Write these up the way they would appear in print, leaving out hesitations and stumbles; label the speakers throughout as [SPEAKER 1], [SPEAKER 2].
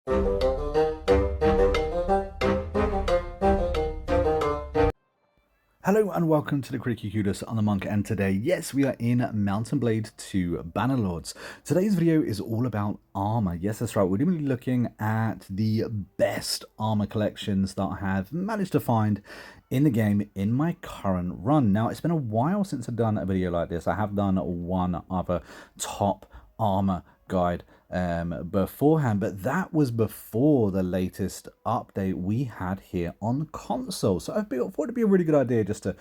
[SPEAKER 1] Hello and welcome to the Creaky Kudos on the Monk, and today, yes, we are in Mountain Blade 2 Bannerlords. Today's video is all about armor. Yes, that's right, we're going to be looking at the best armor collections that I have managed to find in the game in my current run. Now, it's been a while since I've done a video like this. I have done one other top armor guide beforehand, but that was before the latest update we had here on console. So I thought it'd be a really good idea just to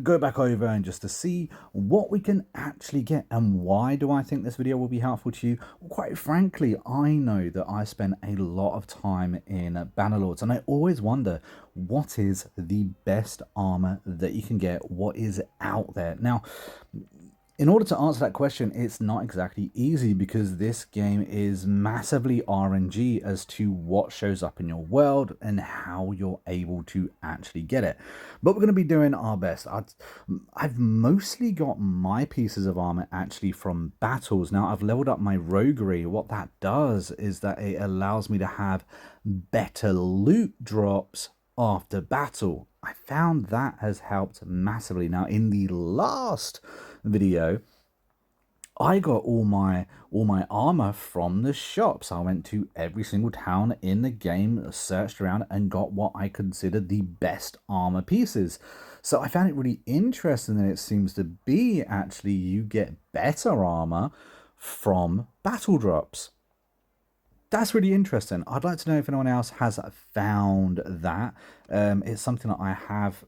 [SPEAKER 1] go back over and just to see what we can actually get. And why do I think this video will be helpful to you? Well, quite frankly, I know that I spent a lot of time in Bannerlords, and I always wonder, what is the best armor that you can get? What is out there? Now, in order to answer that question, it's not exactly easy because this game is massively RNG as to what shows up in your world and how you're able to actually get it. But we're going to be doing our best. I've mostly got my pieces of armor actually from battles. Now, I've leveled up my roguery. What that does is that it allows me to have better loot drops after battle. I found that has helped massively. Now, in the last video, I got all my armor from the shops. I went to every single town in the game, searched around, and got what I considered the best armor pieces. So I found it really interesting that it seems to be actually you get better armor from battle drops. That's really interesting. I'd like to know if anyone else has found that. It's something that I have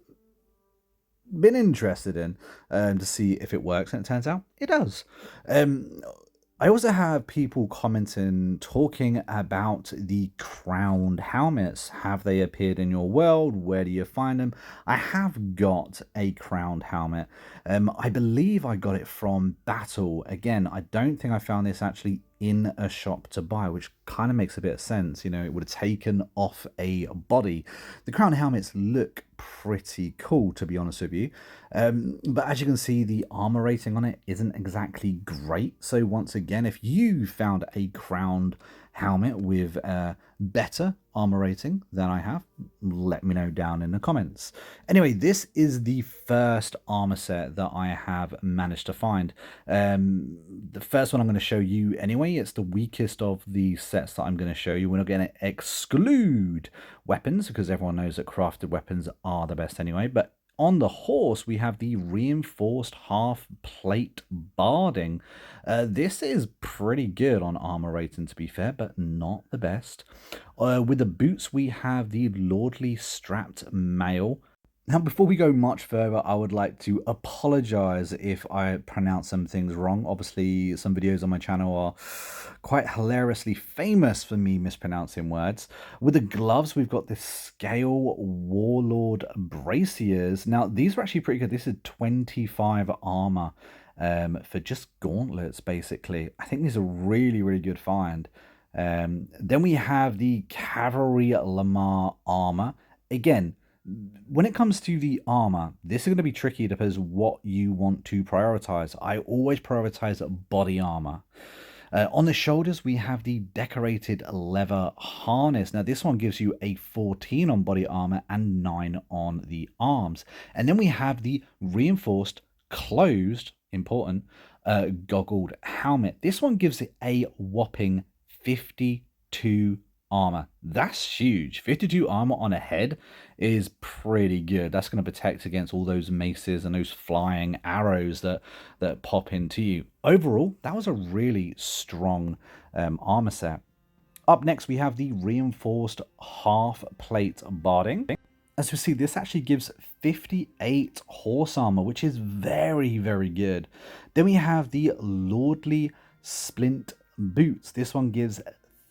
[SPEAKER 1] been interested in to see if it works, and it turns out it does. I also have people commenting, talking about the crowned helmets. Have they appeared in your world? Where do you find them? I have got a crowned helmet. I believe I got it from Battle. Again, I don't think I found this actually in a shop to buy, which kind of makes a bit of sense. You know, it would have taken off a body. The crown helmets look pretty cool, to be honest with you. But as you can see, the armor rating on it isn't exactly great. So once again, if you found a crowned helmet with a better armor rating than I have, let me know down in the comments. Anyway, this is the first armor set that I have managed to find. The first one I'm going to show you anyway, it's the weakest of the sets that I'm going to show you. We're not going to exclude weapons because everyone knows that crafted weapons are the best anyway, but on the horse, we have the reinforced half plate barding. This is pretty good on armor rating, to be fair, but not the best. With the boots, we have the lordly strapped mail. Now, before we go much further, I would like to apologize if I pronounce some things wrong. Obviously, some videos on my channel are quite hilariously famous for me mispronouncing words. With the gloves, we've got the Scale Warlord Braciers. Now, these are actually pretty good. This is 25 armor for just gauntlets, basically. I think these are really, really good find. Then we have the Cavalry Lamar armor. Again, when it comes to the armor, this is going to be tricky depends what you want to prioritize. I always prioritize body armor. On the shoulders, we have the decorated leather harness. Now, this one gives you a 14 on body armor and 9 on the arms. And then we have the reinforced, closed, important, goggled helmet. This one gives it a whopping 52 armor. That's huge. 52 armor on a head is pretty good. That's going to protect against all those maces and those flying arrows that pop into you. Overall, that was a really strong armor set. Up next, we have the reinforced half plate barding. As we see, this actually gives 58 horse armor, which is very, very good. Then we have the lordly splint boots. This one gives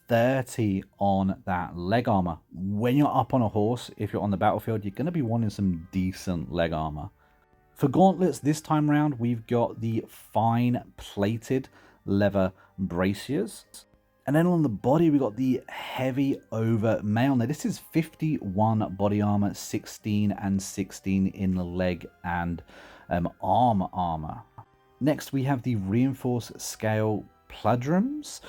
[SPEAKER 1] 30 on that leg armor. When you're up on a horse, if you're on the battlefield, you're going to be wanting some decent leg armor. For gauntlets, this time around, we've got the fine plated leather braciers. And then on the body, we got the heavy over mail. Now, this is 51 body armor, 16 and 16 in the leg and arm armor. Next, we have the reinforced scale pludrums.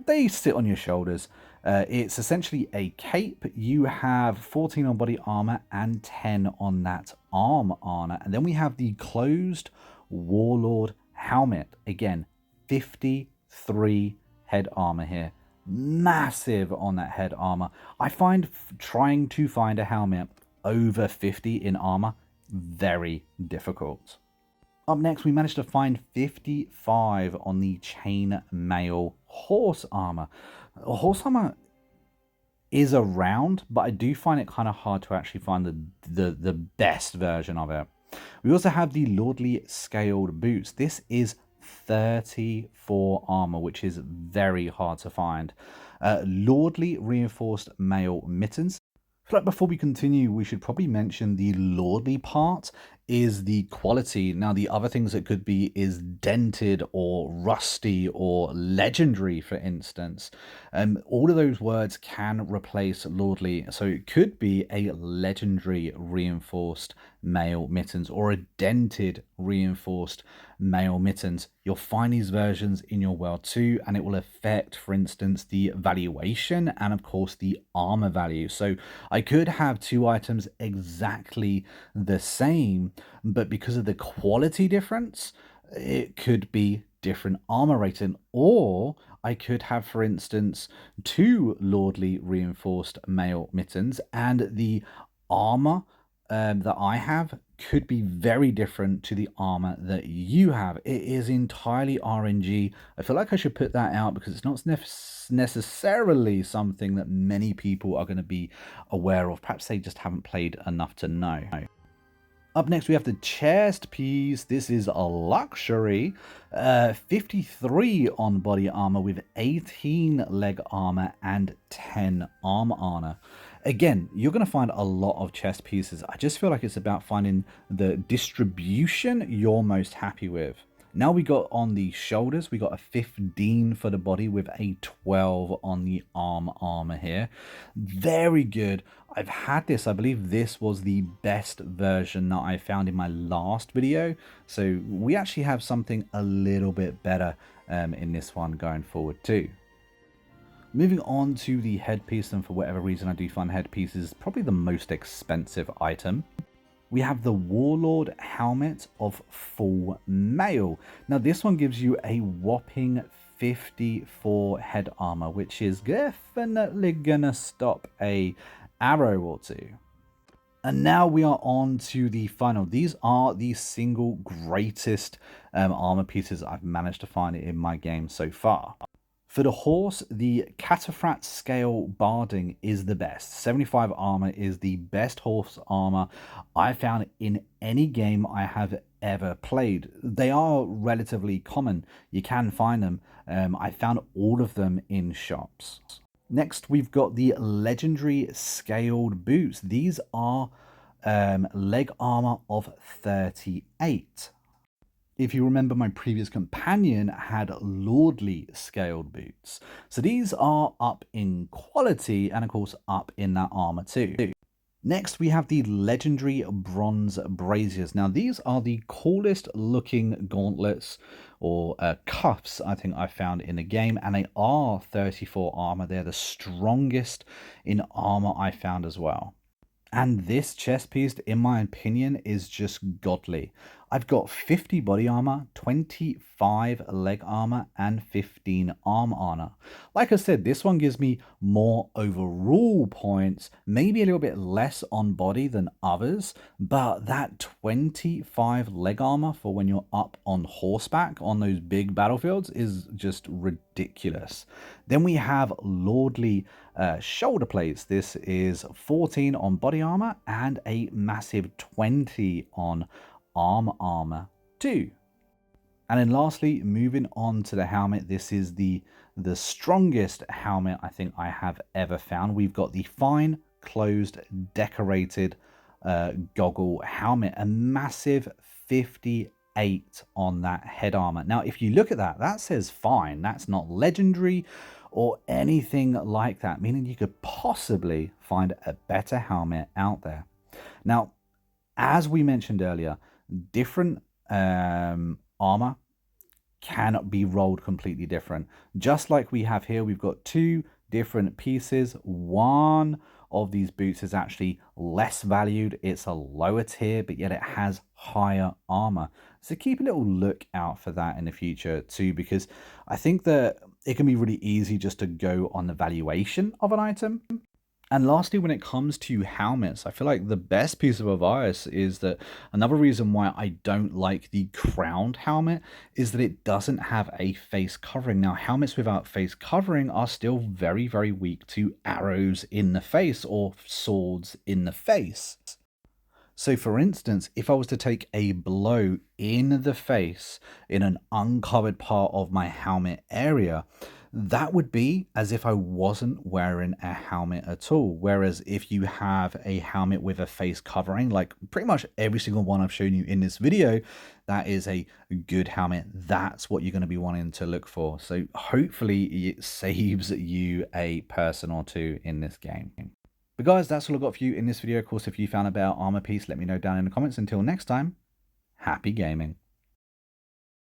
[SPEAKER 1] They sit on your shoulders. It's essentially a cape. You have 14 on body armor and 10 on that arm armor. And then we have the closed Warlord helmet. Again, 53 head armor here. Massive on that head armor. I find trying to find a helmet over 50 in armor very difficult. Up next, we managed to find 55 on the chainmail horse armor. Horse armor is around, but I do find it kind of hard to actually find the best version of it. We also have the lordly scaled boots. This is 34 armor, which is very hard to find. Lordly reinforced mail mittens. I feel like before we continue, we should probably mention the lordly part is the quality. Now, the other things it could be is dented or rusty or legendary, for instance. All of those words can replace lordly. So it could be a legendary reinforced mail mittens or a dented reinforced mail mittens. You'll find these versions in your world too, and it will affect, for instance, the valuation and of course the armor value. So I could have two items exactly the same, but because of the quality difference, it could be different armor rating. Or I could have, for instance, two lordly reinforced mail mittens, and the armor that I have could be very different to the armor that you have. It is entirely RNG. I feel like I should put that out because it's not necessarily something that many people are going to be aware of. Perhaps they just haven't played enough to know. Up next, we have the chest piece. This is a luxury. 53 on body armor with 18 leg armor and 10 arm armor. Again, you're going to find a lot of chest pieces. I just feel like it's about finding the distribution you're most happy with. Now we got on the shoulders, we got a 15 for the body with a 12 on the arm armor here. Very good. I've had this, I believe this was the best version that I found in my last video. So we actually have something a little bit better in this one going forward too. Moving on to the headpiece, and for whatever reason I do find headpieces probably the most expensive item. We have the Warlord helmet of full mail. Now this one gives you a whopping 54 head armor, which is definitely gonna stop a arrow or two. And now we are on to the final. These are the single greatest armor pieces I've managed to find in my game so far. For the horse, the Cataphrat Scale Barding is the best. 75 armor is the best horse armor I found in any game I have ever played. They are relatively common. You can find them. I found all of them in shops. Next, we've got the legendary Scaled Boots. These are leg armor of 38. If you remember, my previous companion had lordly scaled boots. So these are up in quality and of course up in that armor too. Next, we have the legendary bronze braziers. Now these are the coolest looking gauntlets or cuffs I think I found in the game, and they are 34 armor. They're the strongest in armor I found as well. And this chest piece, in my opinion, is just godly. I've got 50 body armor, 25 leg armor, and 15 arm armor. Like I said, this one gives me more overall points, maybe a little bit less on body than others, but that 25 leg armor for when you're up on horseback on those big battlefields is just ridiculous. Then we have lordly shoulder plates. This is 14 on body armor and a massive 20 on arm armor too. And then lastly, moving on to the helmet, this is the strongest helmet I think I have ever found. We've got the fine closed decorated goggle helmet, a massive 58 on that head armor. Now if you look at that, that says fine. That's not legendary or anything like that, meaning you could possibly find a better helmet out there. Now, as we mentioned earlier, different armor can be rolled completely different. Just like we have here, we've got two different pieces. One of these boots is actually less valued. It's a lower tier, but yet it has higher armor. So keep a little look out for that in the future too, because I think that it can be really easy just to go on the valuation of an item. And lastly, when it comes to helmets, I feel like the best piece of advice is that another reason why I don't like the crowned helmet is that it doesn't have a face covering. Now, helmets without face covering are still very, very weak to arrows in the face or swords in the face. So, for instance, if I was to take a blow in the face in an uncovered part of my helmet area, that would be as if I wasn't wearing a helmet at all. Whereas if you have a helmet with a face covering, like pretty much every single one I've shown you in this video, that is a good helmet. That's what you're going to be wanting to look for. So hopefully it saves you a person or two in this game. But guys, that's all I've got for you in this video. Of course, if you found a better armor piece, let me know down in the comments. Until next time, happy gaming.